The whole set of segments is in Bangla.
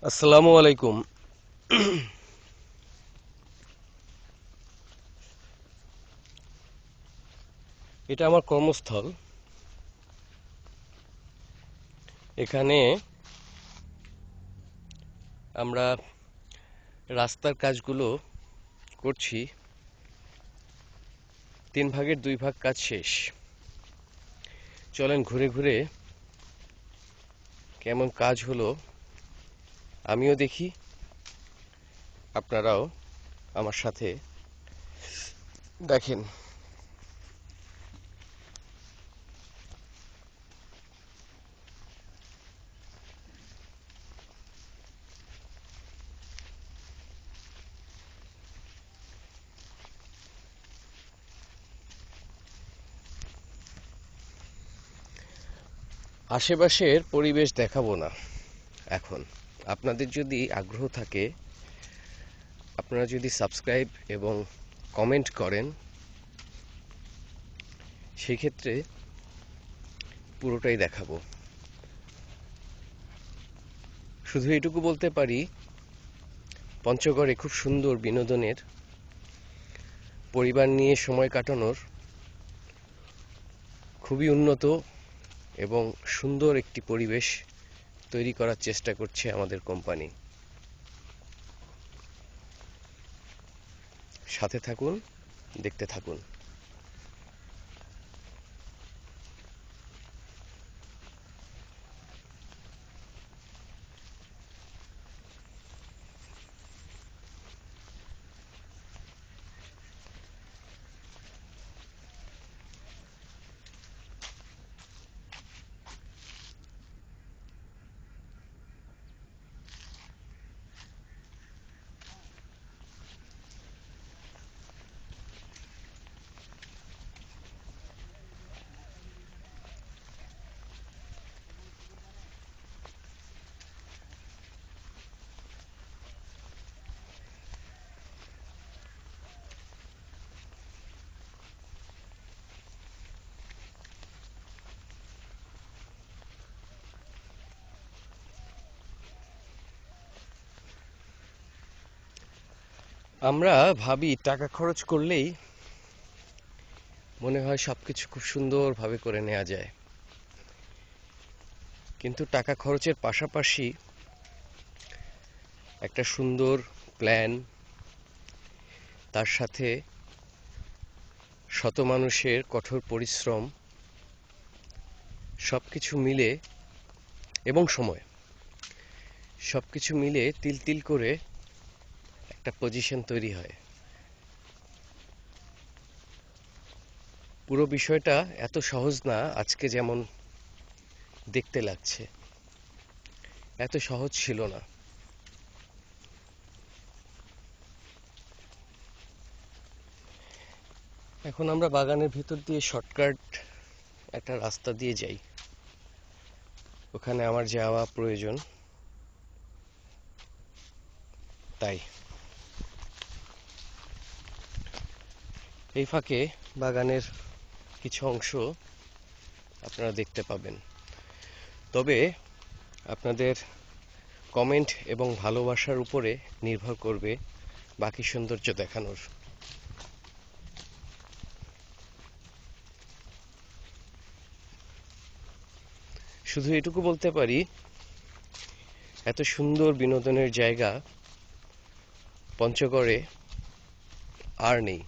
আসসালামু আলাইকুম। এটা আমার কর্মস্থল। এখানে আমরা রাস্তার কাজগুলো করছি। 3 ভাগের 2 ভাগ কাজ শেষ। চলেন ঘুরে ঘুরে কেমন কাজ হলো আমিও দেখি, আপনারাও আমার সাথে দেখেন। আশেপাশের পরিবেশ দেখাবো না এখন। আপনাদের যদি আগ্রহ থাকে, আপনারা যদি সাবস্ক্রাইব এবং কমেন্ট করেন, সেই ক্ষেত্রে পুরোটাই দেখাবো। শুধু এটুকু বলতে পারি, পঞ্চগড়ে খুব সুন্দর বিনোদনের, পরিবার নিয়ে সময় কাটানোর খুবই উন্নত এবং সুন্দর একটি পরিবেশ তৈরি করার চেষ্টা করছে আমাদের কোম্পানি। সাথে থাকুন, দেখতে থাকুন। আমরা ভাবি টাকা খরচ করলেই মনে হয় সবকিছু খুব সুন্দরভাবে করে নেওয়া যায়, কিন্তু টাকা খরচের পাশাপাশি একটা সুন্দর প্ল্যান, তার সাথে শত মানুষের কঠোর পরিশ্রম, সবকিছু মিলে এবং সময়, সবকিছু মিলে তিল তিল করে একটা পজিশন তৈরি হয়। পুরো বিষয়টা এত সহজ না আজকে যেমন দেখতে লাগছে, এত সহজ ছিল না। এখন আমরা বাগানের ভিতর দিয়ে শর্টকাট একটা রাস্তা দিয়ে যাই, ওখানে আমার যাওয়া প্রয়োজন, তাই এই ফাঁকে বাগানের কিছু অংশ আপনারা দেখতে পাবেন। তবে আপনাদের কমেন্ট এবং ভালোবাসার উপরে নির্ভর করবে বাকি সৌন্দর্য দেখানোর। শুধু এটুকু বলতে পারি, এত সুন্দর বিনোদনের জায়গা পঞ্চগড়ে আর নেই।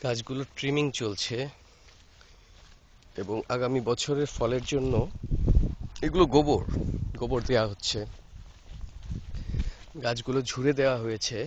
গাছগুলো ট্রিমিং চলছে এবং আগামী বছরের ফলের জন্য এগুলো গোবর গোবর দেওয়া হচ্ছে, গাছগুলো ঝুড়ে দেওয়া হয়েছে।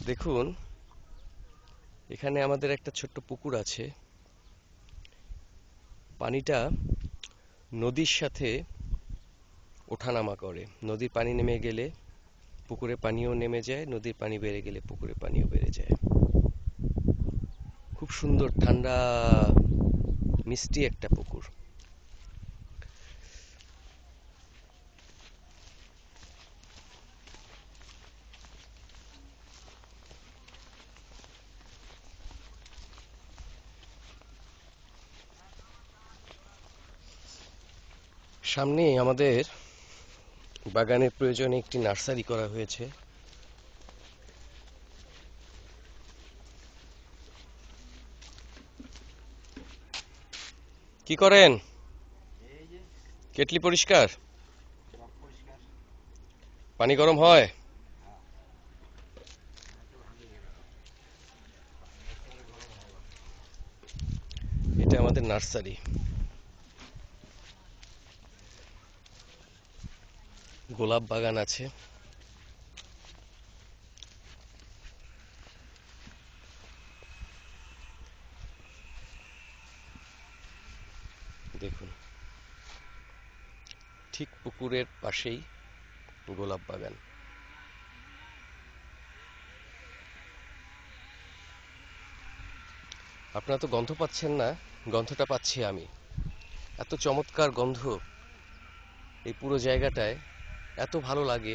দেখুন, এখানে আমাদের একটা ছোট্ট পুকুর আছে। পানিটা নদীর সাথে ওঠানামা করে। নদীর পানি নেমে গেলে পুকুরে পানিও নেমে যায়, নদীর পানি বেড়ে গেলে পুকুরে পানিও বেড়ে যায়। খুব সুন্দর ঠান্ডা মিষ্টি একটা পুকুর। সামনে আমাদের বাগানের প্রয়োজনে একটি নার্সারি করা হয়েছে। কি করেন? কেটলি পরিষ্কার? পানি গরম হয়? এটা আমাদের নার্সারি। গোলাপ বাগান আছে। দেখুন, ঠিক পুকুরের পাশেই গোলাপ বাগান। আপনারা তো গন্ধ পাচ্ছেন না, গন্ধটা পাচ্ছি আমি। এত চমৎকার গন্ধ এই পুরো জায়গাটায়, এত ভালো লাগে।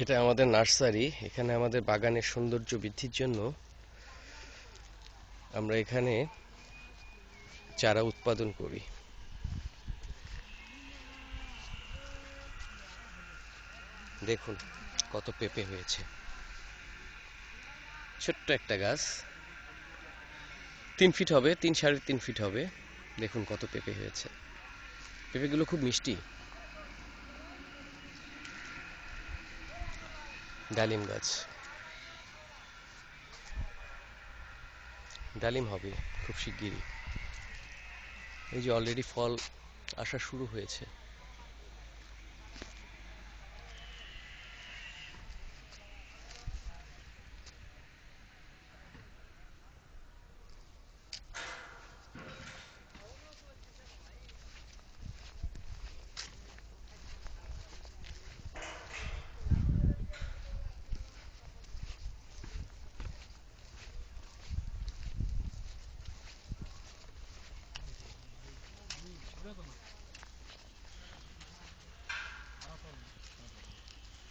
এটা আমাদের নার্সারি। এখানে আমাদের বাগানের সৌন্দর্য বৃদ্ধির জন্য আমরা এখানে চারা উৎপাদন করি। দেখুন কত পেঁপে হয়েছে। ছোট্ট একটা গাছ, 3 ফিট হবে, 3-3.5 ফিট হবে। দেখুন কত পেঁপে হয়েছে। পেঁপেগুলো খুব মিষ্টি। ডালিম গাছ, ডালিম হবে খুব শিগগিরই। এই যে অলরেডি ফল আসা শুরু হয়েছে।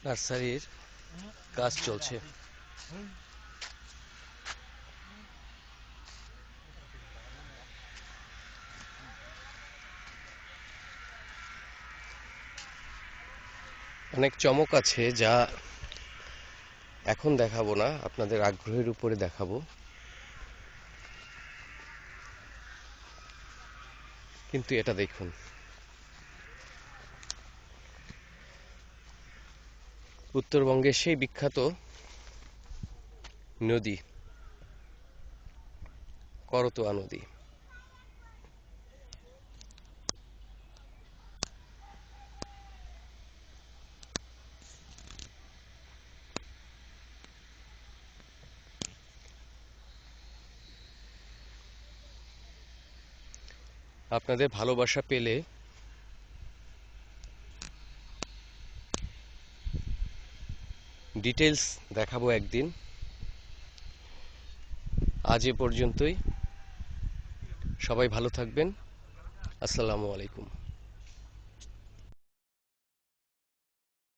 নার্সারির কাজ চলছে। অনেক চমক আছে যা এখন দেখাবো না, আপনাদের আগ্রহের উপরে দেখাবো। কিন্তু এটা দেখুন, উত্তরবঙ্গের সেই বিখ্যাত নদী, করতোয়া নদী। আপনাদের ভালোবাসা পেলে ডিটেলস দেখাবো একদিন। আজ এ পর্যন্তই। সবাই ভালো থাকবেন। আসসালামু আলাইকুম।